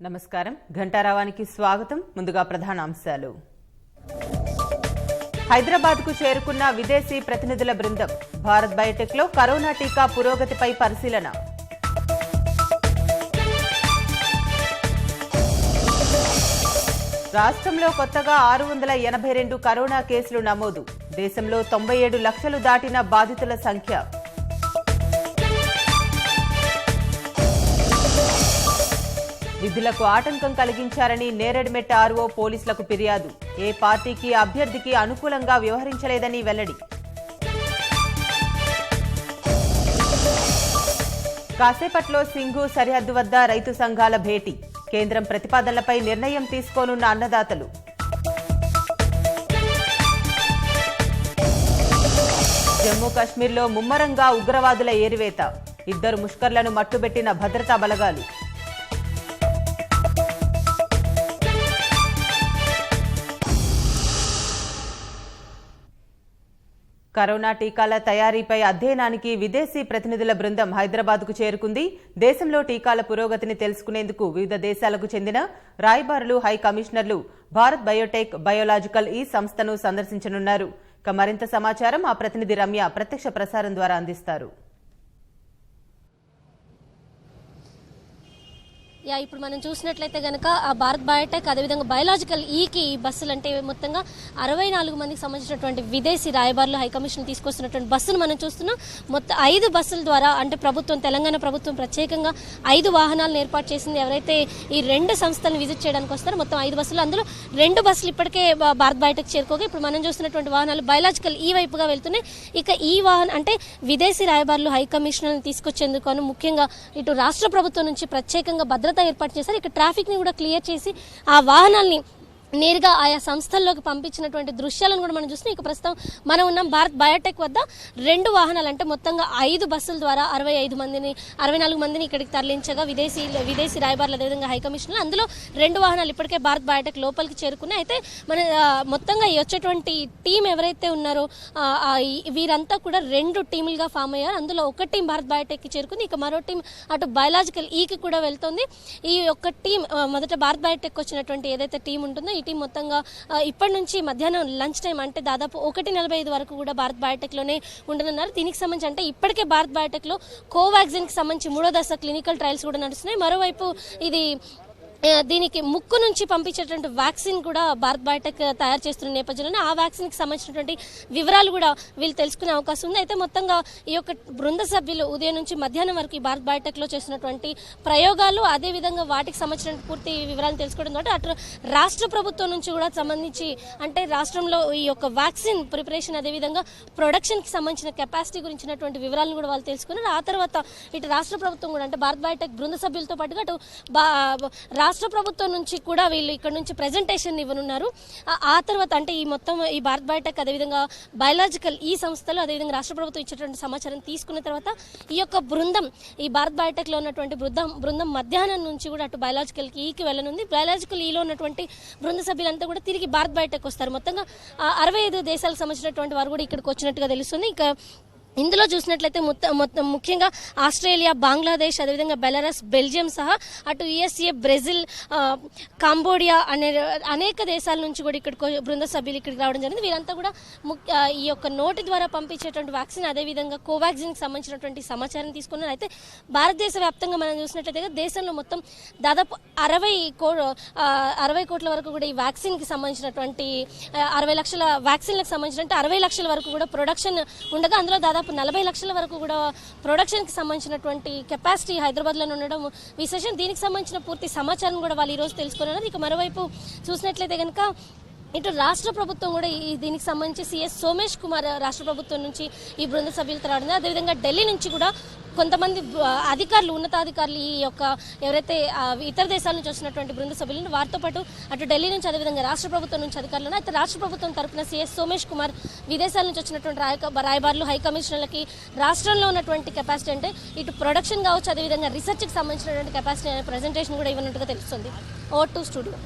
నమస్కారం ఘంటారావానికి స్వాగతం. ముందుగా ప్రధాన అంశాలు. హైదరాబాద్కు చేరుకున్న విదేశీ ప్రతినిధుల బృందం. భారత్ బయోటెక్లో కరోనా టీకా పురోగతిపై పరిశీలన. రాష్ట్రంలో కొత్తగా 682 కరోనా కేసులు నమోదు. దేశంలో 97 లక్షలు దాటిన బాధితుల సంఖ్య. విధులకు ఆటంకం కలిగించారని నేరేడ్మెట్ ఆర్ఓ పోలీసులకు ఫిర్యాదు. ఏ పార్టీకి అభ్యర్థికి అనుకూలంగా వ్యవహరించలేదని వెల్లడి. కాసేపట్లో సింఘు సరిహద్దు వద్ద రైతు సంఘాల భేటీ. కేంద్రం ప్రతిపాదనలపై నిర్ణయం తీసుకోనున్న అన్నదాతలు. జమ్మూ కశ్మీర్లో ముమ్మరంగా ఉగ్రవాదుల ఏరివేత. 2 ముష్కర్లను మట్టుబెట్టిన భద్రతా బలగాలు. కరోనా టీకాల తయారీపై అధ్యయనానికి విదేశీ ప్రతినిధుల బృందం హైదరాబాద్కు చేరుకుంది. దేశంలో టీకాల పురోగతిని తెలుసుకునేందుకు వివిధ దేశాలకు చెందిన రాయబారులు, హై కమిషనర్లు భారత్ బయోటెక్, బయోలాజికల్ ఈ సంస్థను సందర్శించనున్నారు. మరింత సమాచారం మా ప్రతినిధి రమ్య ప్రత్యక్ష ప్రసారం ద్వారా అందిస్తారు. ఇప్పుడు మనం చూసినట్లయితే కనుక ఆ భారత్ బయోటెక్ అదేవిధంగా బయోలాజికల్ ఈకి బస్సులు అంటే మొత్తంగా 64 మందికి సంబంధించినటువంటి విదేశీ రాయబారులు, హైకమిషన్ తీసుకొస్తున్నటువంటి బస్సును మనం చూస్తున్నాం. మొత్తం 5 బస్సుల ద్వారా అంటే తెలంగాణ ప్రభుత్వం ప్రత్యేకంగా 5 వాహనాలను ఏర్పాటు చేసింది. ఎవరైతే ఈ 2 సంస్థలను విజిట్ చేయడానికి వస్తారో మొత్తం 5 బస్సులు, అందులో 2 బస్సులు ఇప్పటికే భారత్ బయోటెక్ చేరుకోగా ఇప్పుడు మనం చూస్తున్నటువంటి వాహనాలు బయోలాజికల్ ఈ వైపుగా వెళ్తున్నాయి. ఇక ఈ వాహనం అంటే విదేశీ రాయబారులు, హైకమిషనర్లను తీసుకొచ్చేందుకు ముఖ్యంగా ఇటు రాష్ట్ర ప్రభుత్వం నుంచి ప్రత్యేకంగా భద్రత ఏర్పాటు చేశారు. ఇక్కడ ట్రాఫిక్ ని కూడా క్లియర్ చేసి ఆ వాహనాల్ని నేరుగా ఆయా సంస్థల్లోకి పంపించినటువంటి దృశ్యాలను కూడా మనం చూస్తున్నాం. ఇక ప్రస్తుతం మనం ఉన్నాం భారత్ బయోటెక్ వద్ద. 2 వాహనాలు అంటే మొత్తంగా 5 బస్సుల ద్వారా 64 మందిని ఇక్కడికి తరలించగా విదేశీ రాయబారులు అదేవిధంగా హైకమిషన్లు, అందులో 2 వాహనాలు ఇప్పటికే భారత్ బయోటెక్ లోపలికి చేరుకున్నాయి. అయితే మన మొత్తంగా వచ్చేటువంటి టీం ఎవరైతే ఉన్నారో వీరంతా కూడా 2 టీములుగా ఫామ్ అయ్యారు. అందులో ఒక టీం భారత్ బయోటెక్కి చేరుకుంది, ఇక మరో టీం అటు బయోలాజికల్ ఈకి కూడా వెళ్తుంది. ఈ ఒక్క టీం మొదట భారత్ బయోటెక్ వచ్చినటువంటి ఏదైతే టీం ఉంటుందో ఈ టీం మొత్తంగా ఇప్పటి నుంచి మధ్యాహ్నం లంచ్ టైం అంటే దాదాపు 1:45 వరకు కూడా భారత్ బయోటెక్లోనే ఉండనున్నారు. దీనికి సంబంధించి అంటే ఇప్పటికే భారత్ బయోటెక్లో కోవాక్సిన్కి సంబంధించి 3వ దశ క్లినికల్ ట్రయల్స్ కూడా నడుస్తున్నాయి. మరోవైపు దీనికి ముక్కు నుంచి పంపించేటువంటి వ్యాక్సిన్ కూడా భారత్ బయోటెక్ తయారు చేస్తున్న నేపథ్యంలోనే ఆ వ్యాక్సిన్కి సంబంధించినటువంటి వివరాలు కూడా వీళ్ళు తెలుసుకునే అవకాశం ఉంది. అయితే మొత్తంగా ఈ యొక్క బృంద సభ్యులు ఉదయం నుంచి మధ్యాహ్నం వరకు ఈ భారత్ బయోటెక్లో చేస్తున్నటువంటి ప్రయోగాలు అదేవిధంగా వాటికి సంబంధించిన పూర్తి వివరాలు తెలుసుకోవడం ద్వారా అటు రాష్ట్ర ప్రభుత్వం నుంచి కూడా సంబంధించి అంటే రాష్ట్రంలో ఈ యొక్క వ్యాక్సిన్ ప్రిపరేషన్ అదేవిధంగా ప్రొడక్షన్కి సంబంధించిన కెపాసిటీ గురించినటువంటి వివరాలను కూడా వాళ్ళు తెలుసుకున్నారు. ఆ తర్వాత ఇటు రాష్ట్ర ప్రభుత్వం కూడా అంటే భారత్ బయోటెక్ బృంద సభ్యులతో పాటుగా అటు రాష్ట్ర ప్రభుత్వం నుంచి కూడా వీళ్ళు ఇక్కడ నుంచి ప్రెజెంటేషన్ ఇవ్వనున్నారు. ఆ తర్వాత అంటే ఈ భారత్ బయోటెక్ అదేవిధంగా బయోలాజికల్ ఈ సంస్థలు అదేవిధంగా రాష్ట్ర ప్రభుత్వం ఇచ్చేటువంటి సమాచారం తీసుకున్న తర్వాత ఈ యొక్క బృందం ఈ భారత్ బయోటెక్లో ఉన్నటువంటి బృందం మధ్యాహ్నం నుంచి కూడా అటు బయోలాజికల్ ఈకి వెళ్ళనుంది. బయోలాజికల్ ఈలో ఉన్నటువంటి బృంద సభ్యులంతా కూడా తిరిగి భారత్ బయోటెక్ వస్తారు. మొత్తంగా 65 దేశాలకు సంబంధించినటువంటి వారు కూడా ఇక్కడికి వచ్చినట్టుగా తెలుస్తుంది. ఇక ఇందులో చూసినట్లయితే మొత్తం ముఖ్యంగా ఆస్ట్రేలియా, బంగ్లాదేశ్ అదేవిధంగా బెలారస్, బెల్జియం సహా అటు యుఎస్ఏ, బ్రెజిల్, కాంబోడియా అనే అనేక దేశాల నుంచి కూడా ఇక్కడికి బృంద సభ్యులు ఇక్కడికి రావడం జరిగింది. వీరంతా కూడా ఈ యొక్క నోటి ద్వారా పంపించేటువంటి వ్యాక్సిన్ అదేవిధంగా కోవాక్సిన్కి సంబంధించినటువంటి సమాచారం తీసుకున్నారు. అయితే భారతదేశ వ్యాప్తంగా మనం చూసినట్లయితే దేశంలో మొత్తం దాదాపు 60 కోట్ల వరకు కూడా ఈ వ్యాక్సిన్కి సంబంధించినటువంటి 60 లక్షల వ్యాక్సిన్లకు సంబంధించినటువంటి 60 లక్షల వరకు కూడా ప్రొడక్షన్ ఉండగా అందులో దాదాపు 40 లక్షల వరకు కూడా ప్రొడక్షన్కి సంబంధించినటువంటి కెపాసిటీ హైదరాబాద్లోనే ఉండడం విశేషం. దీనికి సంబంధించిన పూర్తి సమాచారం కూడా వాళ్ళు ఈరోజు తెలుసుకున్నారు. ఇక మరోవైపు చూసినట్లయితే కనుక ఇటు రాష్ట్ర ప్రభుత్వం కూడా దీనికి సంబంధించి సిఎస్ సోమేష్ కుమార్ రాష్ట్ర ప్రభుత్వం నుంచి ఈ బృంద సభ్యులతో రావడం, అదేవిధంగా ఢిల్లీ నుంచి కూడా కొంతమంది అధికారులు, ఉన్నతాధికారులు ఈ యొక్క ఎవరైతే ఇతర దేశాల నుంచి వచ్చినటువంటి బృంద సభ్యులను వారితో పాటు అటు ఢిల్లీ నుంచి అదేవిధంగా రాష్ట్ర ప్రభుత్వం నుంచి అధికారులను అయితే రాష్ట్ర ప్రభుత్వం తరఫున సిఎస్ సోమేష్ కుమార్ విదేశాల నుంచి వచ్చినటువంటి రాయబారులు, హై కమిషనర్లకి రాష్ట్రంలో ఉన్నటువంటి కెపాసిటీ అంటే ఇటు ప్రొడక్షన్ కావచ్చు అదేవిధంగా రీసెర్చ్కి సంబంధించినటువంటి కెపాసిటీ అనే ప్రజెంటేషన్ కూడా ఇవ్వనట్టుగా తెలుస్తుంది. Over to studio.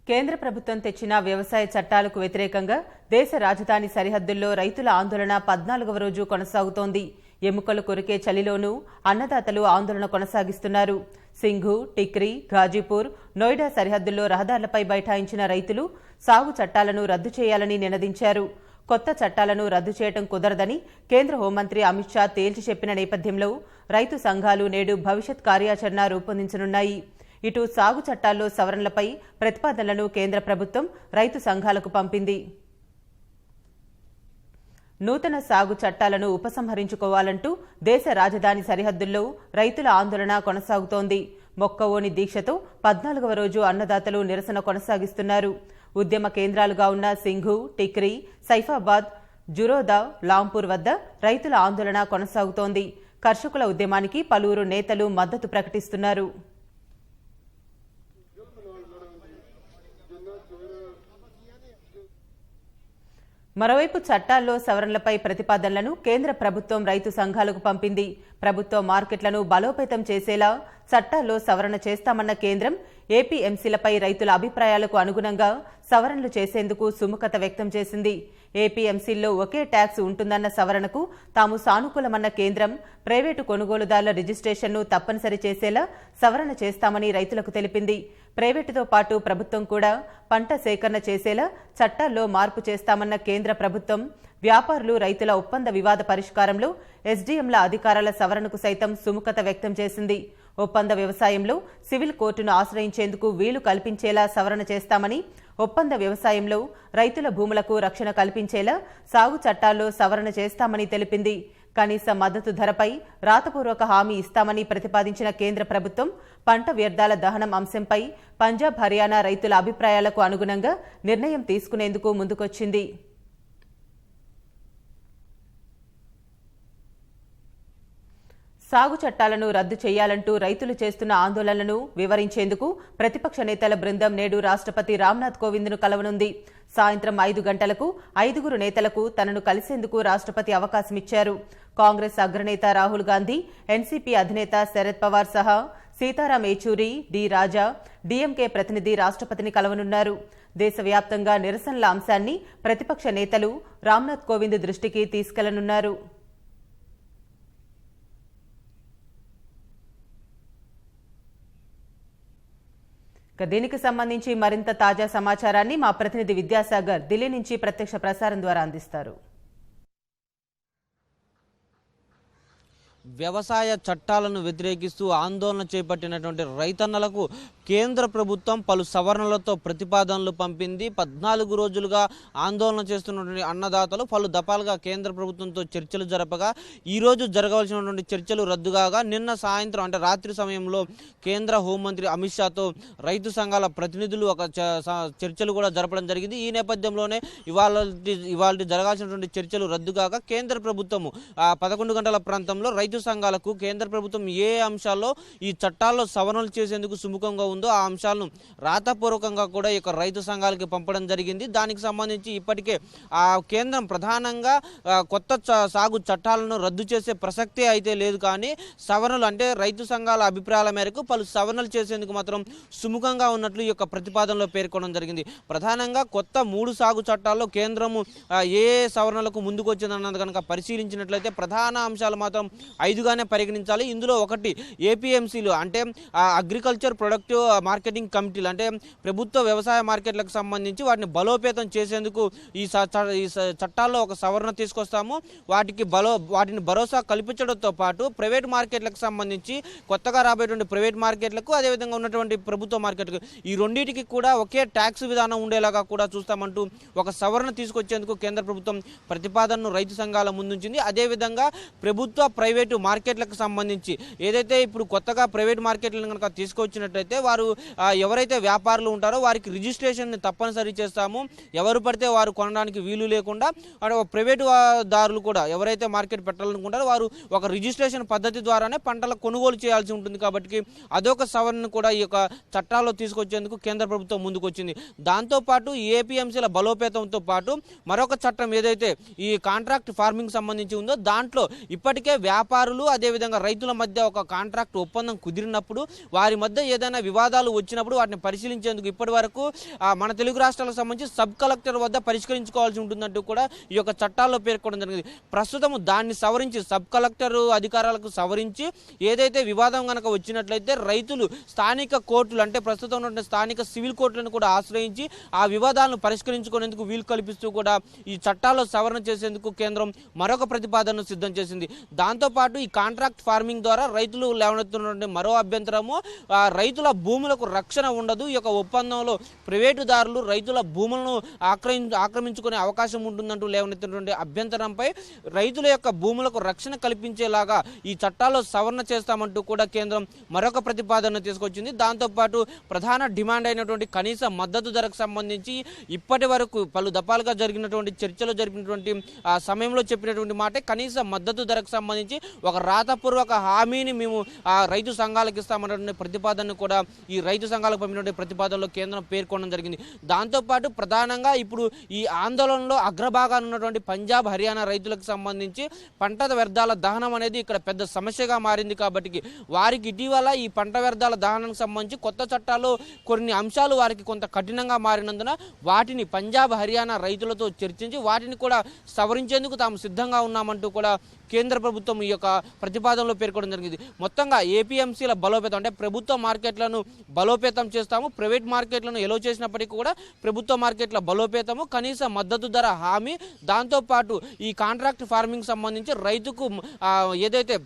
కేంద్ర ప్రభుత్వం తెచ్చిన వ్యవసాయ చట్టాలకు వ్యతిరేకంగా దేశ రాజధాని సరిహద్దుల్లో రైతుల ఆందోళన 14వ రోజు కొనసాగుతోంది. ఎముకలు కొరికే చలిలోనూ అన్నదాతలు ఆందోళన కొనసాగిస్తున్నారు. సింఘు, టిక్రీ, ఘాజీపూర్, నోయిడా సరిహద్దుల్లో రహదారులపై బైఠాయించిన రైతులు సాగు చట్టాలను రద్దు చేయాలని నినదించారు. కొత్త చట్టాలను రద్దు చేయడం కుదరదని కేంద్ర హోంమంత్రి అమిత్ షా తేల్చి చెప్పిన నేపథ్యంలో రైతు సంఘాలు నేడు భవిష్యత్ కార్యాచరణ రూపొందించనున్నాయి. ఇటు సాగు చట్టాల్లో సవరణలపై ప్రతిపాదనలను కేంద్ర ప్రభుత్వం రైతు సంఘాలకు పంపింది. నూతన సాగు చట్టాలను ఉపసంహరించుకోవాలంటూ దేశ రాజధాని సరిహద్దుల్లో రైతుల ఆందోళన కొనసాగుతోంది. మొక్కవోని దీక్షతో 14వ రోజు అన్నదాతలు నిరసన కొనసాగిస్తున్నారు. ఉద్యమ కేంద్రాలుగా ఉన్న సింఘు, టిక్రీ, సైఫాబాద్, జురోదా, లాంపూర్ వద్ద రైతుల ఆందోళన కొనసాగుతోంది. కర్షకుల ఉద్యమానికి పలువురు నేతలు మద్దతు ప్రకటిస్తున్నారు. మరోవైపు చట్టాల్లో సవరణలపై ప్రతిపాదనలను కేంద్ర ప్రభుత్వం రైతు సంఘాలకు పంపింది. ప్రభుత్వ మార్కెట్లను బలోపేతం చేసేలా చట్టాల్లో సవరణ చేస్తామన్న కేంద్రం ఏపీఎంసీలపై రైతుల అభిప్రాయాలకు అనుగుణంగా సవరణలు చేసేందుకు సుముఖత వ్యక్తం చేసింది. ఏపీఎంసీల్లో ఒకే ట్యాక్స్ ఉంటుందన్న సవరణకు తాము సానుకూలమన్న కేంద్రం ప్రైవేటు కొనుగోలుదారుల రిజిస్ట్రేషన్ను తప్పనిసరి చేసేలా సవరణ చేస్తామని రైతులకు తెలిపింది. ప్రైవేటుతో పాటు ప్రభుత్వం కూడా పంట సేకరణ చేసేలా చట్టాల్లో మార్పు చేస్తామన్న కేంద్ర ప్రభుత్వం వ్యాపారులు రైతుల ఒప్పంద వివాద పరిష్కారంలో ఎస్డీఎంల అధికారాల సవరణకు సైతం సుముఖత వ్యక్తం చేసింది. ఒప్పంద వ్యవసాయంలో సివిల్ కోర్టును ఆశ్రయించేందుకు వీలు కల్పించేలా సవరణ చేస్తామని, ఒప్పంద వ్యవసాయంలో రైతుల భూములకు రక్షణ కల్పించేలా సాగు చట్టాల్లో సవరణ చేస్తామని తెలిపింది. కనీస మద్దతు ధరపై రాతపూర్వక హామీ ఇస్తామని ప్రతిపాదించిన కేంద్ర ప్రభుత్వం పంట వ్యర్థాల దహనం అంశంపై పంజాబ్, హర్యానా రైతుల అభిప్రాయాలకు అనుగుణంగా నిర్ణయం తీసుకునేందుకు ముందుకొచ్చింది. సాగు చట్టాలను రద్దు చేయాలంటూ రైతులు చేస్తున్న ఆందోళనలను వివరించేందుకు ప్రతిపక్ష నేతల బృందం నేడు రాష్ట్రపతి రామ్నాథ్ కోవింద్ను కలవనుంది. సాయంత్రం 5 గంటలకు 5 నేతలకు తనను కలిసేందుకు రాష్ట్రపతి అవకాశమిచ్చారు. కాంగ్రెస్ అగ్రనేత రాహుల్ గాంధీ, ఎన్సీపీ అధినేత శరద్ పవార్ సహా సీతారాం ఏచూరి, డి రాజా, డీఎంకే ప్రతినిధి రాష్ట్రపతిని కలవనున్నారు. దేశవ్యాప్తంగా నిరసనల అంశాన్ని ప్రతిపక్ష నేతలు రామ్నాథ్ కోవింద్ దృష్టికి తీసుకెళ్లనున్నారు. దీనికి సంబంధించి మరింత తాజా సమాచారాన్ని మా ప్రతినిధి విద్యాసాగర్ ఢిల్లీ నుంచి ప్రత్యక్ష ప్రసారం ద్వారా అందిస్తారు. వ్యవసాయ చట్టాలను వ్యతిరేకిస్తూ ఆందోళన చేపట్టినటువంటి రైతన్నలకు కేంద్ర ప్రభుత్వం పలు సవరణలతో ప్రతిపాదనలు పంపింది. 14 రోజులుగా ఆందోళన చేస్తున్నటువంటి అన్నదాతలు పలు దఫాలుగా కేంద్ర ప్రభుత్వంతో చర్చలు జరపగా ఈరోజు జరగవలసినటువంటి చర్చలు రద్దుగాగా నిన్న సాయంత్రం అంటే రాత్రి సమయంలో కేంద్ర హోంమంత్రి అమిత్ షాతో రైతు సంఘాల ప్రతినిధులు ఒక చర్చలు కూడా జరపడం జరిగింది. ఈ నేపథ్యంలోనే ఇవాళ జరగాల్సినటువంటి చర్చలు రద్దుగాగా కేంద్ర ప్రభుత్వము 11 గంటల ప్రాంతంలో రైతు సంఘాలకు కేంద్ర ప్రభుత్వం ఏ అంశాల్లో ఈ చట్టాల్లో సవరణలు చేసేందుకు సుముఖంగా ఉందో ఆ అంశాలను రాతపూర్వకంగా కూడా ఈ రైతు సంఘాలకి పంపడం జరిగింది. దానికి సంబంధించి ఇప్పటికే ఆ కేంద్రం ప్రధానంగా కొత్త సాగు చట్టాలను రద్దు చేసే ప్రసక్తే అయితే లేదు, కానీ సవరణలు అంటే రైతు సంఘాల అభిప్రాయాల మేరకు పలు సవరణలు చేసేందుకు మాత్రం సుముఖంగా ఉన్నట్లు ఈ యొక్క ప్రతిపాదనలో పేర్కొనడం జరిగింది. ప్రధానంగా కొత్త 3 సాగు చట్టాల్లో కేంద్రము ఏ సవరణలకు ముందుకు వచ్చిందన్నది కనుక పరిశీలించినట్లయితే ప్రధాన అంశాలు మాత్రం 5గానే పరిగణించాలి. ఇందులో ఒకటి ఏపీఎంసీలు అంటే అగ్రికల్చర్ ప్రొడక్టివ్ మార్కెటింగ్ కమిటీలు అంటే ప్రభుత్వ వ్యవసాయ మార్కెట్లకు సంబంధించి వాటిని బలోపేతం చేసేందుకు ఈ చట్టాల్లో ఒక సవరణ తీసుకొస్తాము. వాటిని భరోసా కల్పించడంతో పాటు ప్రైవేట్ మార్కెట్లకు సంబంధించి కొత్తగా రాబోయేటువంటి ప్రైవేట్ మార్కెట్లకు అదేవిధంగా ఉన్నటువంటి ప్రభుత్వ మార్కెట్లకు ఈ రెండింటికి కూడా ఒకే ట్యాక్స్ విధానం ఉండేలాగా కూడా చూస్తామంటూ ఒక సవరణ తీసుకొచ్చేందుకు కేంద్ర ప్రభుత్వం ప్రతిపాదనను రైతు సంఘాల ముందుంచింది. అదేవిధంగా ప్రభుత్వ ప్రైవేటు మార్కెట్లకు సంబంధించి ఏదైతే ఇప్పుడు కొత్తగా ప్రైవేట్ మార్కెట్లను కనుక తీసుకొచ్చినట్లయితే వారు ఎవరైతే వ్యాపారులు ఉంటారో వారికి రిజిస్ట్రేషన్ని తప్పనిసరి చేస్తాము. ఎవరు పడితే వారు కొనడానికి వీలు లేకుండా ప్రైవేటు దారులు కూడా ఎవరైతే మార్కెట్ పెట్టాలనుకుంటారో వారు ఒక రిజిస్ట్రేషన్ పద్ధతి ద్వారానే పంటల కొనుగోలు చేయాల్సి ఉంటుంది. కాబట్టి అదొక సవరణను కూడా ఈ యొక్క చట్టాల్లో తీసుకొచ్చేందుకు కేంద్ర ప్రభుత్వం ముందుకు వచ్చింది. దాంతోపాటు ఏపీఎంసీల బలోపేతంతో పాటు మరొక చట్టం ఏదైతే ఈ కాంట్రాక్ట్ ఫార్మింగ్ సంబంధించి ఉందో దాంట్లో ఇప్పటికే వ్యాపారులు అధికారులు అదేవిధంగా రైతుల మధ్య ఒక కాంట్రాక్ట్ ఒప్పందం కుదిరినప్పుడు వారి మధ్య ఏదైనా వివాదాలు వచ్చినప్పుడు వాటిని పరిశీలించేందుకు ఇప్పటి వరకు మన తెలుగు రాష్ట్రాలకు సంబంధించి సబ్ కలెక్టర్ వద్ద పరిష్కరించుకోవాల్సి ఉంటుందంటూ కూడా ఈ యొక్క చట్టాల్లో పేర్కొనడం జరిగింది. ప్రస్తుతం దాన్ని సవరించి సబ్ కలెక్టర్ అధికారాలకు సవరించి ఏదైతే వివాదం కనుక వచ్చినట్లయితే రైతులు స్థానిక కోర్టులు అంటే ప్రస్తుతం ఉన్న స్థానిక సివిల్ కోర్టులను కూడా ఆశ్రయించి ఆ వివాదాలను పరిష్కరించుకునేందుకు వీలు కల్పిస్తూ కూడా ఈ చట్టాల్లో సవరణ చేసేందుకు కేంద్రం మరొక ప్రతిపాదనను సిద్ధం చేసింది. దాంతోపాటు ఈ కాంట్రాక్ట్ ఫార్మింగ్ ద్వారా రైతులు లేవనెత్తున్నటువంటి మరో అభ్యంతరము రైతుల భూములకు రక్షణ ఉండదు. ఈ యొక్క ఒప్పందంలో ప్రైవేటుదారులు రైతుల భూములను ఆక్రమించుకునే అవకాశం ఉంటుందంటూ లేవనెత్తినటువంటి అభ్యంతరంపై రైతుల యొక్క భూములకు రక్షణ కల్పించేలాగా ఈ చట్టాల్లో సవరణ చేస్తామంటూ కూడా కేంద్రం మరొక ప్రతిపాదన తీసుకొచ్చింది. దాంతోపాటు ప్రధాన డిమాండ్ అయినటువంటి కనీస మద్దతు ధరకు సంబంధించి ఇప్పటి వరకు పలు దఫాలుగా జరిగినటువంటి చర్చలు జరిపినటువంటి సమయంలో చెప్పినటువంటి మాట కనీస మద్దతు ధరకు సంబంధించి ఒక రాతపూర్వక హామీని మేము రైతు సంఘాలకు ఇస్తామన్నటువంటి ప్రతిపాదనను కూడా ఈ రైతు సంఘాలకు పంపినటువంటి ప్రతిపాదనలో కేంద్రం పేర్కొనడం జరిగింది. దాంతోపాటు ప్రధానంగా ఇప్పుడు ఈ ఆందోళనలో అగ్రభాగాన ఉన్నటువంటి పంజాబ్ హర్యానా రైతులకు సంబంధించి పంట వ్యర్థాల దహనం అనేది ఇక్కడ పెద్ద సమస్యగా మారింది. కాబట్టి వారికి ఇటీవల ఈ పంట వ్యర్థాల దహనానికి సంబంధించి కొత్త చట్టాల్లో కొన్ని అంశాలు వారికి కొంత కఠినంగా మారినందున వాటిని పంజాబ్ హర్యానా రైతులతో చర్చించి వాటిని కూడా సవరించేందుకు తాము సిద్ధంగా ఉన్నామంటూ కూడా కేంద్ర ప్రభుత్వం ఈ యొక్క ప్రతిపాదనలో పేర్కొనడం జరిగింది. మొత్తంగా ఏపీఎంసీల బలోపేతం అంటే ప్రభుత్వ మార్కెట్లను బలోపేతం చేస్తాము, ప్రైవేట్ మార్కెట్లను ఎలో చేసినప్పటికీ కూడా ప్రభుత్వ మార్కెట్ల బలోపేతము, కనీస మద్దతు ధర హామీ, దాంతోపాటు ఈ కాంట్రాక్ట్ ఫార్మింగ్ సంబంధించి రైతుకు ఏదైతే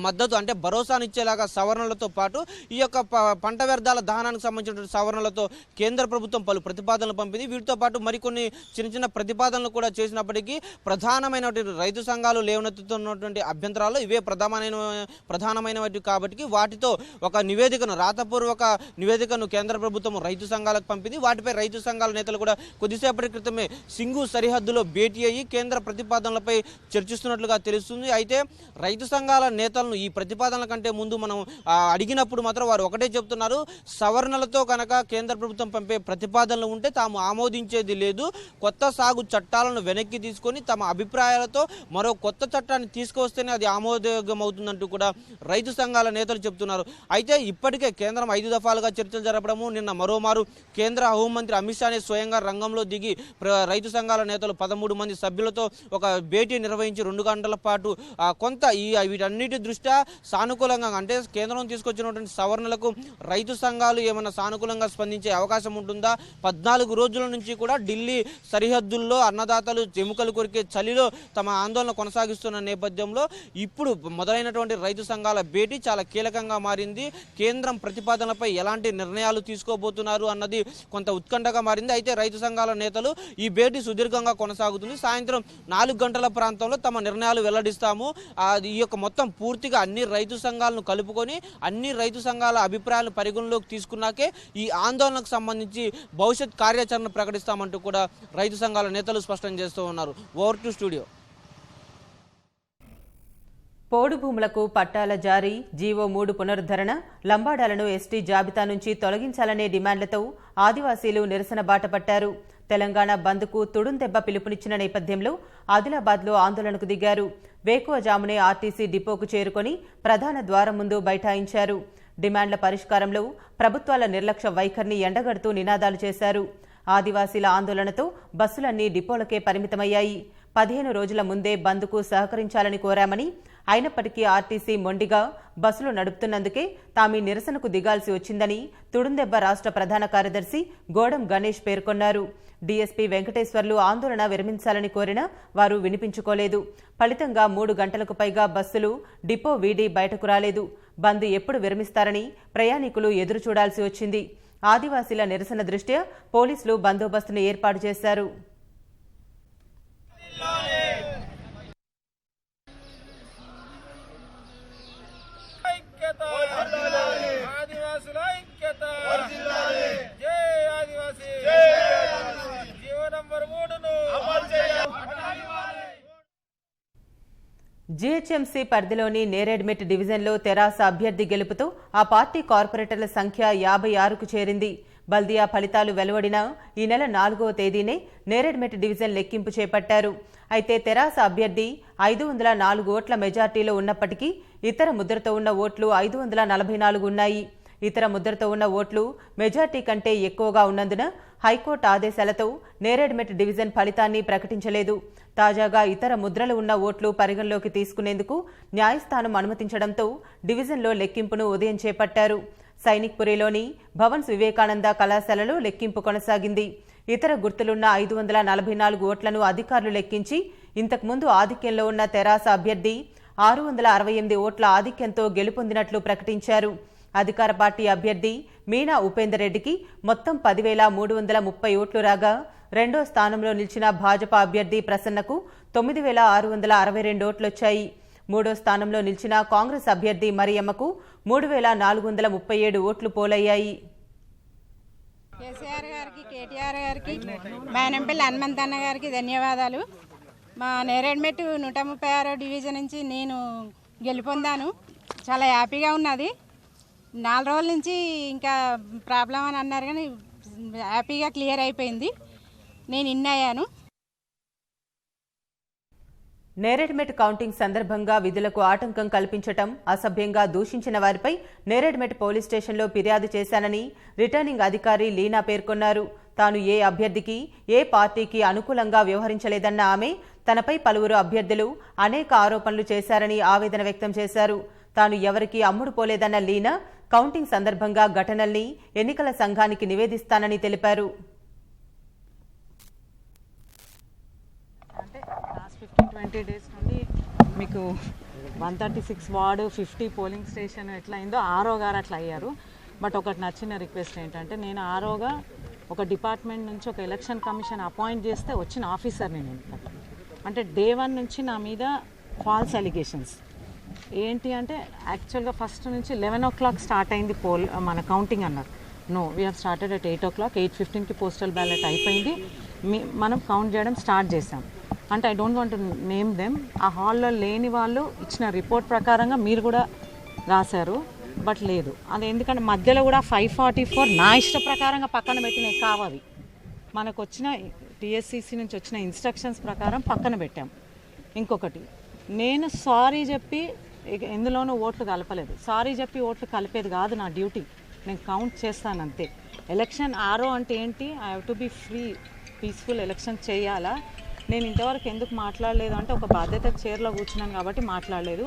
మద్దతు అంటే భరోసానిచ్చేలాగా సవరణలతో పాటు ఈ యొక్క పంట వ్యర్థాల దహనానికి సంబంధించిన సవరణలతో కేంద్ర ప్రభుత్వం పలు ప్రతిపాదనలు పంపింది. వీటితో పాటు మరికొన్ని చిన్న చిన్న ప్రతిపాదనలు కూడా చేసినప్పటికీ ప్రధానమైనటువంటి రైతు సంఘాలు లేవనెత్తుతున్నటువంటి అభ్యంతరాలు ఇవే ప్రధానమైనవి కాబట్టి వాటితో ఒక నివేదికను రాతపూర్వక నివేదికను కేంద్ర ప్రభుత్వం రైతు సంఘాలకు పంపింది. వాటిపై రైతు సంఘాల నేతలు కూడా కొద్దిసేపటి క్రితమే సింగు సరిహద్దులో భేటీ అయ్యి కేంద్ర ప్రతిపాదనలపై చర్చిస్తున్నట్లుగా తెలుస్తుంది. అయితే రైతు సంఘాల నేతలను ఈ ప్రతిపాదనల కంటే ముందు మనం అడిగినప్పుడు మాత్రం వారు ఒకటే చెప్తున్నారు, సవరణలతో కనుక కేంద్ర ప్రభుత్వం పంపే ప్రతిపాదనలు ఉంటే తాము ఆమోదించేది లేదు, కొత్త సాగు చట్టాలను వెనక్కి తీసుకొని తమ అభిప్రాయాలతో మరో కొత్త చట్టాన్ని తీసుకొస్తేనే అది ఆమోదయోగ్యం అవుతుందంటూ కూడా రైతు సంఘాల నేతలు చెప్తున్నారు. అయితే ఇప్పటికే కేంద్రం 5 దఫాలుగా చర్చలు జరపడము, నిన్న మరోమారు కేంద్ర హోంమంత్రి అమిత్ షానే స్వయంగా రంగంలో దిగి రైతు సంఘాల నేతలు 13 మంది సభ్యులతో ఒక భేటీ నిర్వహించి 2 గంటల పాటు కొంత వీటన్నిటి దృష్ట్యా సానుకూలంగా అంటే కేంద్రం తీసుకొచ్చినటువంటి సవరణలకు రైతు సంఘాలు ఏమైనా సానుకూలంగా స్పందించే అవకాశం ఉంటుందా? 14 రోజుల నుంచి కూడా ఢిల్లీ సరిహద్దుల్లో అన్నదాతలు ఎముకలు కొరికే చలిలో తమ ఆందోళన కొనసాగిస్తున్న నేపథ్యంలో ఇప్పుడు మొదలైనటువంటి రైతు సంఘాల భేటీ చాలా కీలకంగా మారింది. కేంద్రం ప్రతిపాదనలపై ఎలాంటి నిర్ణయాలు తీసుకోబోతున్నారు అన్నది కొంత ఉత్కంఠగా మారింది. అయితే రైతు సంఘాల నేతలు ఈ భేటీ సుదీర్ఘంగా కొనసాగుతుంది. సాయంత్రం 4 గంటల ప్రాంతంలో తమ నిర్ణయాలు వెల్లడిస్తాము, ఈ యొక్క మొత్తం పూర్తిగా అన్ని రైతు సంఘాలను కలుపుకొని అన్ని రైతు సంఘాల అభిప్రాయాలను పరిగణలోకి తీసుకున్నాకే ఈ ఆందోళనకు సంబంధించి భవిష్యత్ కార్యాచరణ ప్రకటిస్తామంటూ కూడా రైతు సంఘాల నేతలు స్పష్టం చేస్తూ ఉన్నారు. Over to studio. పోడు భూములకు పట్టాల జారీ, జీవో 3 పునరుద్ధరణ, లంబాడాలను ఎస్టీ జాబితా నుంచి తొలగించాలనే డిమాండ్లతో ఆదివాసీలు నిరసన బాట పట్టారు. తెలంగాణ బంద్కు తుడుందెబ్బ పిలుపునిచ్చిన నేపథ్యంలో ఆదిలాబాద్లో ఆందోళనకు దిగారు. వేకువజామునే ఆర్టీసీ డిపోకు చేరుకొని ప్రధాన ద్వారం ముందు బైఠాయించారు. డిమాండ్ల పరిష్కారంలో ప్రభుత్వాల నిర్లక్ష్య వైఖరిని ఎండగడుతూ నినాదాలు చేశారు. ఆదివాసీల ఆందోళనతో బస్సులన్నీ డిపోలకే పరిమితమయ్యాయి. 15 రోజుల ముందే బంద్కు సహకరించాలని కోరామని, అయినప్పటికీ ఆర్టీసీ మొండిగా బస్సులు నడుపుతున్నందుకే తామీ నిరసనకు దిగాల్సి వచ్చిందని తుడుందెబ్బ రాష్ట్ర ప్రధాన కార్యదర్శి గోడం గణేష్ పేర్కొన్నారు. డీఎస్పీ వెంకటేశ్వర్లు ఆందోళన విరమించాలని కోరినా వారు వినిపించుకోలేదు. ఫలితంగా 3 గంటలకు పైగా బస్సులు డిపో వీడి బయటకు రాలేదు. బంద్ ఎప్పుడు విరమిస్తారని ప్రయాణికులు ఎదురు చూడాల్సి వచ్చింది. ఆదివాసీల నిరసన దృష్ట్యా పోలీసులు బందోబస్తును ఏర్పాటు చేశారు. జీహెచ్ఎంసీ పరిధిలోని నేరేడ్మెట్ డివిజన్లో తెరాస అభ్యర్థి గెలుపుతో ఆ పార్టీ కార్పొరేటర్ల సంఖ్య 56కు చేరింది. బల్దియా ఫలితాలు వెలువడిన ఈ నెల 4వ తేదీనే నేరెడ్మెట్ డివిజన్ లెక్కింపు చేపట్టారు. అయితే తెరాస అభ్యర్థి 504 ఓట్ల మెజార్టీలో ఉన్నప్పటికీ ఇతర ముద్రతో ఉన్న ఓట్లు 544 ఉన్నాయి. ఇతర ముద్రతో ఉన్న ఓట్లు మెజార్టీ కంటే ఎక్కువగా ఉన్నందున హైకోర్టు ఆదేశాలతో నేరెడ్మెట్ డివిజన్ ఫలితాన్ని ప్రకటించలేదు. తాజాగా ఇతర ముద్రలు ఉన్న ఓట్లు పరిగణలోకి తీసుకునేందుకు న్యాయస్థానం అనుమతించడంతో డివిజన్లో లెక్కింపును ఉదయం చేపట్టారు. సైనిక్పురిలోని భవన్స్ వివేకానంద కళాశాలలో లెక్కింపు కొనసాగింది. ఇతర గుర్తులున్న 544 ఓట్లను అధికారులు లెక్కించి ఇంతకుముందు ఆధిక్యంలో ఉన్న తెరాస అభ్యర్థి 668 ఓట్ల ఆధిక్యంతో గెలుపొందినట్లు ప్రకటించారు. అధికార పార్టీ అభ్యర్థి మీనా ఉపేందర్ రెడ్డికి మొత్తం 10,330 ఓట్లు రాగా రెండో స్థానంలో నిలిచిన భాజపా అభ్యర్థి ప్రసన్నకు 9,662 ఓట్లొచ్చాయి. మూడో స్థానంలో నిలిచిన కాంగ్రెస్ అభ్యర్థి మరియమ్మకు 3,437 ఓట్లు పోలయ్యాయి. కేసీఆర్ గారికి, కేటీఆర్ గారికి, మేనంపల్లి హనుమంతన్న గారికి ధన్యవాదాలు. మా నేరెడ్మెట్ 136 డివిజన్ నుంచి నేను గెలుపొందాను. చాలా హ్యాపీగా ఉన్నది. 4 రోజుల నుంచి ఇంకా ప్రాబ్లం అని అన్నారు కానీ హ్యాపీగా క్లియర్ అయిపోయింది. నేను ఇన్ అయ్యాను. నేరెడ్మెట్ కౌంటింగ్ సందర్భంగా విధులకు ఆటంకం కల్పించటం, అసభ్యంగా దూషించిన వారిపై నేరెడ్మెట్ పోలీస్ స్టేషన్లో ఫిర్యాదు చేశానని రిటర్నింగ్ అధికారి లీనా పేర్కొన్నారు. తాను ఏ అభ్యర్థికి, ఏ పార్టీకి అనుకూలంగా వ్యవహరించలేదన్న ఆమె తనపై పలువురు అభ్యర్థులు అనేక ఆరోపణలు చేశారని ఆవేదన వ్యక్తం చేశారు. తాను ఎవరికీ అమ్ముడు పోలేదన్న లీనా కౌంటింగ్ సందర్భంగా ఘటనల్ని ఎన్నికల సంఘానికి నివేదిస్తానని తెలిపారు. అంటే లాస్ట్ 15-20 డేస్ నుండి మీకు 136 వార్డు 50 పోలింగ్ స్టేషన్ ఎట్లా అయిందో ఆర్ఓ గారు అట్లా అయ్యారు. బట్ ఒకటి నచ్చిన రిక్వెస్ట్ ఏంటంటే, నేను ఆర్ఓగా ఒక డిపార్ట్మెంట్ నుంచి ఒక ఎలక్షన్ కమిషన్ అపాయింట్ చేస్తే వచ్చిన ఆఫీసర్ని నేను. అంటే డే 1 నుంచి నా మీద ఫాల్స్ అలిగేషన్స్ ఏంటి అంటే, యాక్చువల్గా ఫస్ట్ నుంచి 11 o'clock స్టార్ట్ అయింది మన కౌంటింగ్ అన్నారు. No, we have started at 8 o'clock. 8:15కి పోస్టల్ బ్యాలెట్ అయిపోయింది. మనం కౌంట్ చేయడం స్టార్ట్ చేసాం. అంటే I don't want to name them. ఆ హాల్లో లేని వాళ్ళు ఇచ్చిన రిపోర్ట్ ప్రకారంగా మీరు కూడా రాశారు, బట్ లేదు. అది ఎందుకంటే మధ్యలో కూడా 544 నా ఇష్ట ప్రకారంగా పక్కన పెట్టినవి కావాలి. మనకు వచ్చిన టీఎస్సీసీ నుంచి వచ్చిన ఇన్స్ట్రక్షన్స్ ప్రకారం పక్కన పెట్టాం. ఇంకొకటి, నేను సారీ చెప్పి ఎందులోనూ ఓట్లు కలపలేదు. సారీ చెప్పి ఓట్లు కలిపేది కాదు నా డ్యూటీ. నేను కౌంట్ చేస్తాను అంతే. ఎలక్షన్ ఆరో అంటే ఏంటి? I have to be free, peaceful election చేయాలా. నేను ఇంతవరకు ఎందుకు మాట్లాడలేదు అంటే, ఒక బాధ్యత చైర్లో కూర్చున్నాను కాబట్టి మాట్లాడలేదు.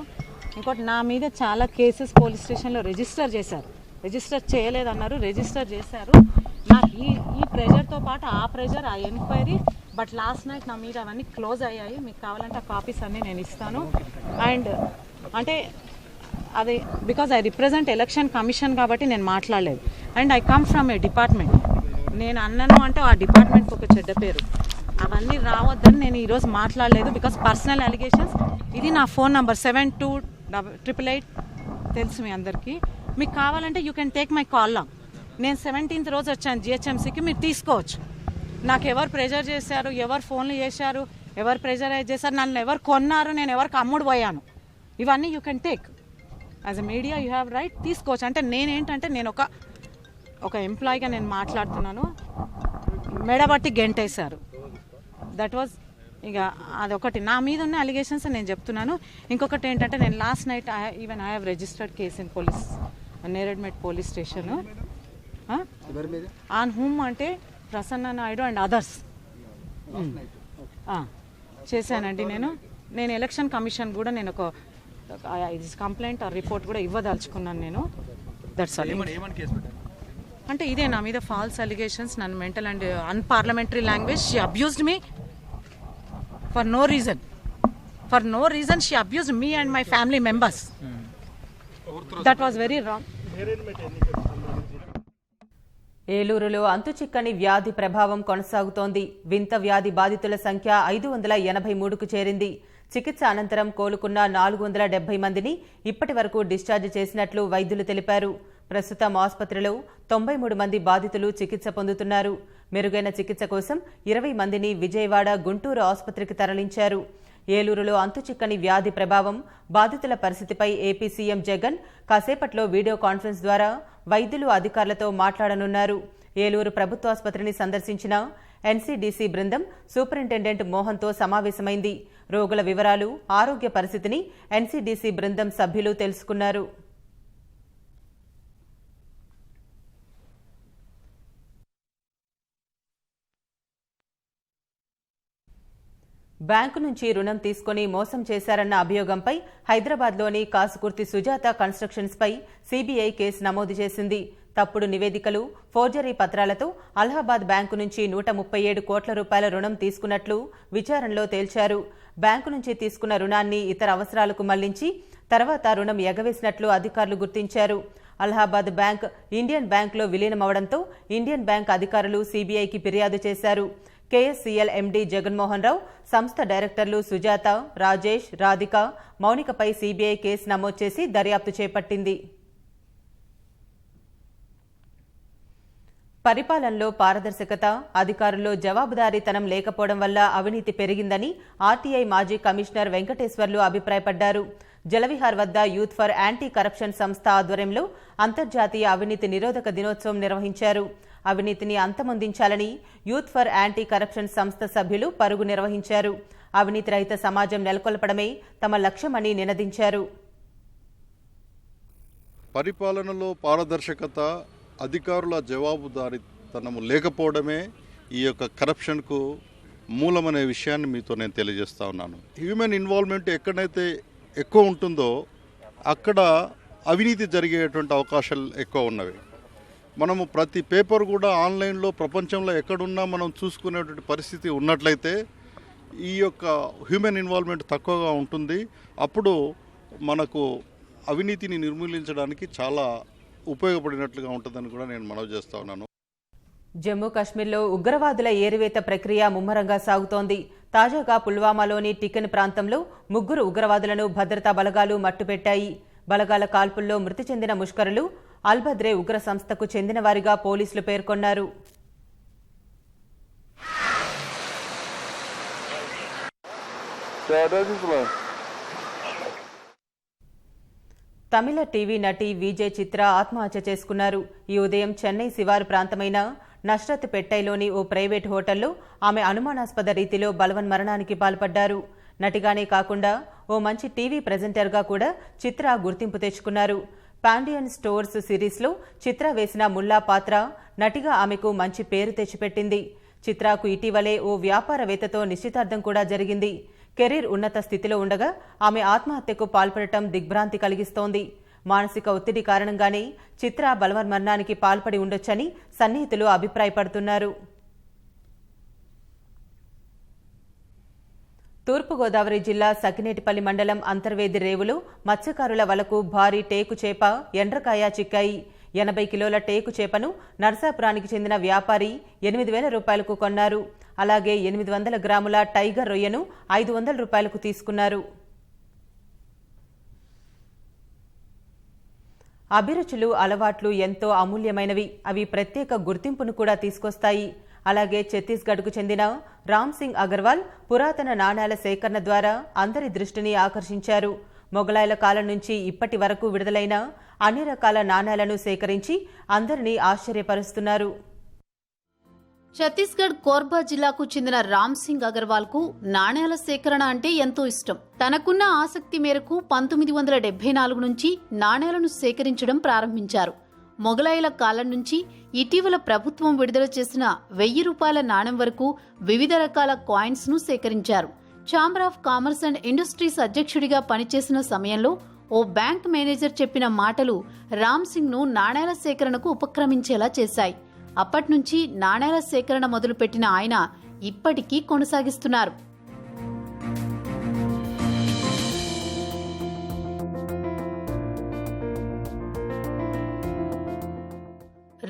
ఇంకోటి, నా మీద చాలా కేసెస్ పోలీస్ స్టేషన్లో రిజిస్టర్ చేశారు. రిజిస్టర్ చేయలేదన్నారు, రిజిస్టర్ చేశారు. నాకు ఈ ప్రెజర్తో పాటు ఆ ప్రెజర్, ఆ ఎంక్వైరీ. బట్ లాస్ట్ నైట్ నా మీద అవన్నీ క్లోజ్ అయ్యాయి. మీకు కావాలంటే ఆ కాపీస్ అన్నీ నేను ఇస్తాను. అండ్ అంటే అది because I represent election commission కాబట్టి నేను మాట్లాడలేదు. And I come from A department. నేను అన్నాను అంటే ఆ డిపార్ట్మెంట్కి ఒక చెడ్డ పేరు. అవన్నీ రావద్దని నేను ఈరోజు మాట్లాడలేదు. Because personal allegations. ఇది నా ఫోన్ నంబర్ 728888 తెలుసు మీ అందరికీ. మీకు కావాలంటే you can take my call log. నేను 17th రోజు వచ్చాను జిహెచ్ఎంసీకి, మీరు తీసుకోవచ్చు. నాకు ఎవరు ప్రెజర్ చేశారు, ఎవరు ఫోన్లు చేశారు, ఎవరు ప్రెజరైజ్ చేశారు, నన్ను ఎవరు కొన్నారు, నేను ఎవరికి అమ్ముడు పోయాను, ఇవన్నీ you can take. As a media you have right, తీసుకోవచ్చు. అంటే నేనేంటంటే, నేను ఒక ఎంప్లాయీగా నేను మాట్లాడుతున్నాను. మెడబట్టి గెంటేశారు. దట్ వాజ్ ఇక అదొకటి. నా మీద ఉన్న అలిగేషన్స్ నేను చెప్తున్నాను. ఇంకొకటి ఏంటంటే, నేను last night I have registered case in police, Neredmet police station. On whom అంటే ప్రసన్న నాయుడు అండ్ అదర్స్ చేశానండి. నేను ఎలక్షన్ కమిషన్ కూడా నేను ఒక కంప్లైంట్ ఆర్ రిపోర్ట్ కూడా ఇవ్వదలుచుకున్నాను నేను. That's all. అంటే ఇదే నా మీద ఫాల్స్ అలిగేషన్స్, నన్ను mental and unparliamentary language. She abused me for no reason. She abused me and my family members. That was very wrong. ఏలూరులో అంతుచిక్కని వ్యాధి ప్రభావం కొనసాగుతోంది. వింత వ్యాధి బాధితుల సంఖ్య 583కు చేరింది. చికిత్స అనంతరం కోలుకున్న 470 మందిని ఇప్పటి వరకు డిశ్చార్జ్ చేసినట్లు వైద్యులు తెలిపారు. ప్రస్తుతం ఆసుపత్రిలో 93 మంది బాధితులు చికిత్స పొందుతున్నారు. మెరుగైన చికిత్స కోసం 20 మందిని విజయవాడ, గుంటూరు ఆసుపత్రికి తరలించారు. ఏలూరులో అంతుచిక్కని వ్యాధి ప్రభావం, బాధితుల పరిస్థితిపై ఏపీ సీఎం జగన్ కాసేపట్లో వీడియో కాన్ఫరెన్స్ ద్వారా వైద్యులు, అధికారులతో మాట్లాడనున్నారు. ఏలూరు ప్రభుత్వాసుపత్రిని సందర్శించిన ఎన్సీడీసీ బృందం సూపరింటెండెంట్ మోహన్తో సమావేశమైంది. రోగుల వివరాలు, ఆరోగ్య పరిస్థితిని ఎన్సీడీసీ బృందం సభ్యులు తెలుసుకున్నారు. బ్యాంకు నుంచి రుణం తీసుకుని మోసం చేశారన్న అభియోగంపై హైదరాబాద్లోని కాసుకుర్తి సుజాత కన్స్ట్రక్షన్స్పై సీబీఐ కేసు నమోదు చేసింది. తప్పుడు నివేదికలు, ఫోర్జరీ పత్రాలతో అలహాబాద్ బ్యాంకు నుంచి 137 కోట్ల రూపాయల రుణం తీసుకున్నట్లు విచారణలో తేల్చారు. బ్యాంకు నుంచి తీసుకున్న రుణాన్ని ఇతర అవసరాలకు మళ్లించి తర్వాత రుణం ఎగవేసినట్లు అధికారులు గుర్తించారు. అలహాబాద్ బ్యాంక్ ఇండియన్ బ్యాంకులో విలీనమవడంతో ఇండియన్ బ్యాంక్ అధికారులు సీబీఐకి ఫిర్యాదు చేశారు. కేఎస్సీఎల్ ఎండీ జగన్మోహన్ రావు, సంస్థ డైరెక్టర్లు సుజాత, రాజేష్, రాధిక, మౌనికపై సీబీఐ కేసు నమోదు చేసి దర్యాప్తు చేపట్టింది. పరిపాలనలో పారదర్శకత, అధికారుల్లో జవాబుదారీతనం లేకపోవడం వల్ల అవినీతి పెరిగిందని ఆర్టీఐ మాజీ కమిషనర్ వెంకటేశ్వర్లు అభిప్రాయపడ్డారు. జలవిహార్ వద్ద యూత్ ఫర్ యాంటీ కరప్షన్ సంస్థ ఆధ్వర్యంలో అంతర్జాతీయ అవినీతి నిరోధక దినోత్సవం నిర్వహించారు. అవినీతిని అంతమొందించాలని యూత్ ఫర్ యాంటీ కరప్షన్ సంస్థ సభ్యులు పరుగు నిర్వహించారు. అవినీతి రహిత సమాజం నెలకొల్పడమే తమ లక్ష్యమని నినదించారు. పరిపాలనలో పారదర్శకత, అధికారుల జవాబుదారీతనము లేకపోవడమే ఈ యొక్క కరప్షన్కు మూలమనే విషయాన్ని మీతో నేను తెలియజేస్తా ఉన్నాను. హ్యూమన్ ఇన్వాల్వ్మెంట్ ఎక్కడైతే ఎక్కువ ఉంటుందో అక్కడ అవినీతి జరిగేటువంటి అవకాశాలు ఎక్కువ ఉన్నవి. మనము ప్రతి పేపర్ కూడా ఆన్లైన్లో ప్రపంచంలో ఎక్కడున్నా మనం చూసుకునేటువంటి పరిస్థితి ఉన్నట్లయితే ఈ యొక్క హ్యూమన్ ఇన్వాల్వ్మెంట్ తక్కువగా ఉంటుంది. అప్పుడు మనకు అవినీతిని నిర్మూలించడానికి చాలా ఉపయోగపడినట్లుగా ఉంటుందని కూడా నేను మనవి చేస్తా ఉన్నాను. జమ్మూ కాశ్మీర్లో ఉగ్రవాదుల ఏరివేత ప్రక్రియ ముమ్మరంగా సాగుతోంది. తాజాగా పుల్వామాలోని టికెన్ ప్రాంతంలో 3 ఉగ్రవాదులను భద్రతా బలగాలు మట్టుపెట్టాయి. బలగాల కాల్పుల్లో మృతి చెందిన ముష్కరులు అల్బద్రే ఉగ్ర సంస్థకు చెందినవారిగా పోలీసులు పేర్కొన్నారు. తమిళ టీవీ నటి విజయ్ చిత్ర ఆత్మహత్య చేసుకున్నారు. ఈ ఉదయం చెన్నై శివారు ప్రాంతమైన నష్రత్పేట్టైలోని ఓ ప్రైవేట్ హోటల్లో ఆమె అనుమానాస్పద రీతిలో బలవన్మరణానికి పాల్పడ్డారు. నటిగానే కాకుండా ఓ మంచి టీవీ ప్రెజెంటర్గా కూడా చిత్ర గుర్తింపు తెచ్చుకున్నారు. పాండియన్ స్టోర్స్ సిరీస్లో చిత్ర వేసిన ముల్లా పాత్ర నటిగా ఆమెకు మంచి పేరు తెచ్చిపెట్టింది. చిత్రకు ఇటీవలే ఓ వ్యాపారవేత్తతో నిశ్చితార్థం కూడా జరిగింది. కెరీర్ ఉన్నత స్థితిలో ఉండగా ఆమె ఆత్మహత్యకు పాల్పడటం దిగ్భ్రాంతి కలిగిస్తోంది. మానసిక ఒత్తిడి కారణంగానే చిత్ర బలవన్మరణానికి పాల్పడి ఉండొచ్చని సన్నిహితులు అభిప్రాయపడుతున్నారు. తూర్పుగోదావరి జిల్లా సకినేటిపల్లి మండలం అంతర్వేది రేవులో మత్స్యకారుల వలకు భారీ టేకు చేప, ఎండ్రకాయ చిక్కాయి. 80 కిలోల టేకు చేపను నర్సాపురానికి చెందిన వ్యాపారి 8,000 రూపాయలకు కొన్నారు. అలాగే 800 గ్రాముల టైగర్ రొయ్యను 500 రూపాయలకు తీసుకున్నారు. అభిరుచులు, అలవాట్లు ఎంతో అమూల్యమైనవి. అవి ప్రత్యేక గుర్తింపును కూడా తీసుకొస్తాయి. అలాగే ఛత్తీస్గఢ్కు చెందిన రామ్ సింగ్ అగర్వాల్ పురాతన నాణేల సేకరణ ద్వారా అందరి దృష్టిని ఆకర్షించారు. మొఘలాయుల కాలం నుంచి ఇప్పటి వరకు విడుదలైన అన్ని రకాల నాణేలను సేకరించి అందరినీ ఆశ్చర్యపరుస్తున్నారు. ఛత్తీస్గఢ్ కోర్బా జిల్లాకు చెందిన రామ్ సింగ్ అగర్వాల్ కు నాణేల సేకరణ అంటే ఎంతో ఇష్టం. తనకున్న ఆసక్తి మేరకు 1974 నుంచి నాణేలను సేకరించడం ప్రారంభించారు. మొఘలాయుల కాలం నుంచి ఇటీవల ప్రభుత్వం విడుదల చేసిన 1000 రూపాయల నాణెం వరకు వివిధ రకాల కాయిన్స్ ను సేకరించారు. Chamber of commerce and industries అధ్యక్షుడిగా పనిచేసిన సమయంలో ఓ బ్యాంక్ మేనేజర్ చెప్పిన మాటలు రామ్ సింగ్ ను నాణేల సేకరణకు ఉపక్రమించేలా చేశాయి. అప్పట్నుంచి నాణేల సేకరణ మొదలుపెట్టిన ఆయన ఇప్పటికీ కొనసాగిస్తున్నారు.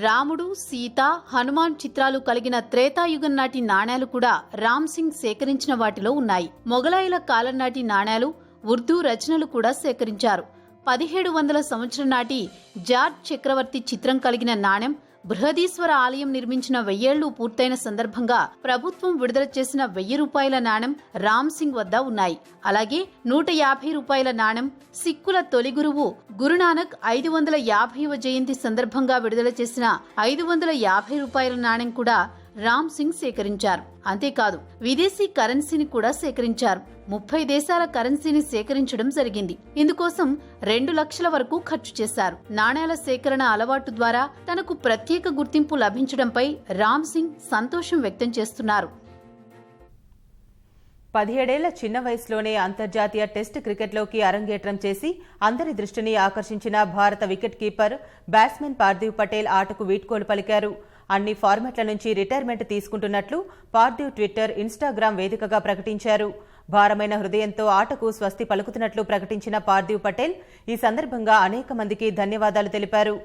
రాముడు, సీత, హనుమాన్ చిత్రాలు కలిగిన త్రేతాయుగం నాటి నాణేలు కూడా రామ్ సింగ్ సేకరించిన వాటిలో ఉన్నాయి. మొఘలాయుల కాలం నాటి నాణేలు, ఉర్దూ రచనలు కూడా సేకరించారు. 1700 సంవత్సరం నాటి జార్జ్ చక్రవర్తి చిత్రం కలిగిన నాణెం బృహదీశ్వర ఆలయం నిర్మించిన 1000 ఏళ్లు పూర్తయిన సందర్భంగా ప్రభుత్వం విడుదల చేసిన 1000 రూపాయల నాణెం రామ్ సింగ్ వద్ద ఉన్నాయి. అలాగే 150 రూపాయల నాణెం సిక్కుల తొలి గురువు గురునానక్ 550వ జయంతి సందర్భంగా విడుదల చేసిన 550 రూపాయల నాణెం కూడా రామ్ సింగ్ సేకరించారు. అంతేకాదు విదేశీ కరెన్సీని కూడా సేకరించారు. 30 దేశాల కరెన్సీని సేకరించడం జరిగింది. ఇందుకోసం 2 లక్షల వరకు ఖర్చు చేశారు. నాణేల సేకరణ అలవాటు ద్వారా తనకు ప్రత్యేక గుర్తింపు లభించడంపై రామ్ సింగ్ సంతోషం వ్యక్తం చేస్తున్నారు. 17 ఏళ్ల చిన్న వయసులోనే అంతర్జాతీయ టెస్ట్ క్రికెట్లోకి అరంగేట్రం చేసి అందరి దృష్టిని ఆకర్షించిన భారత wicket keeper batsmen Parthiv Patel ఆటకు వీడ్కోలు పలికారు. అన్ని ఫార్మాట్ల నుంచి రిటైర్మెంట్ తీసుకుంటున్నట్లు పార్థివ్ ట్విట్టర్, ఇన్స్టాగ్రామ్ వేదికగా ప్రకటించారు. భారమైన హృదయంతో ఆటకు స్వస్తి పలుకుతున్నట్లు ప్రకటించిన పార్థివ్ పటేల్ ఈ సందర్భంగా అనేక మందికి ధన్యవాదాలు తెలిపారు.